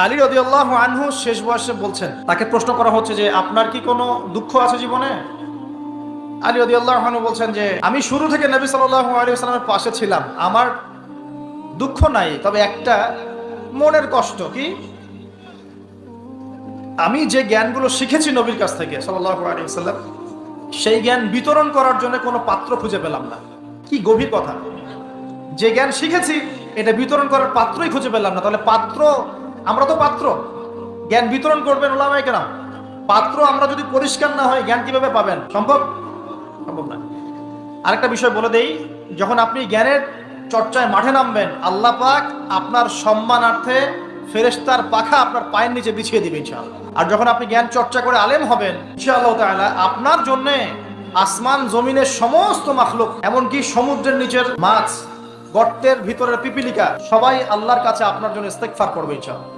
আলী রাদিয়াল্লাহু আনহু শেষ বয়সে বলছেন, তাকে প্রশ্ন করা হচ্ছে যে আপনার কি কোনো দুঃখ আছে জীবনে? আলী রাদিয়াল্লাহু আনহু বলছেন যে আমি শুরু থেকে নবী সাল্লাল্লাহু আলাইহি ওয়াসাল্লামের পাশে ছিলাম, আমার দুঃখ নাই, তবে একটা মনের কষ্ট। কি? আমি যে জ্ঞানগুলো শিখেছি নবীর কাছ থেকে সাল্লাল্লাহু আলাইহি ওয়াসাল্লাম, সেই জ্ঞান বিতরণ করার জন্য কোনো পাত্র খুঁজে পেলাম না। কি গভীর কথা! যে জ্ঞান শিখেছি এটা বিতরণ করার পাত্রই খুঁজে পেলাম না। তাহলে পাত্র, আমরা তো পাত্র, জ্ঞান বিতরণ করবেন ওলামায়ে কেরাম। পাত্র আমরা যদি পরিষ্কার না হয় জ্ঞান কিভাবে পাবেন? সম্ভব? সম্ভব না। আরেকটা বিষয় বলে দেই, যখন আপনি জ্ঞানের চর্চায় মাঠে নামবেন, আল্লাহ পাক আপনার সম্মানার্থে ফেরেশতার পাখা আপনার পায়ের নিচে বিছিয়ে দিবে ইনশাআল্লাহ। আর যখন আপনি জ্ঞান চর্চা করে আলেম হবেন ইনশাআল্লাহ তাআলা, আপনার জন্যে আসমান জমিনের সমস্ত মাখলুক, এমনকি সমুদ্রের নিচের মাছ, গর্তের ভিতরের পিপিলিকা, সবাই আল্লাহর কাছে আপনার জন্য ইস্তেগফার করবে ইনশাআল্লাহ।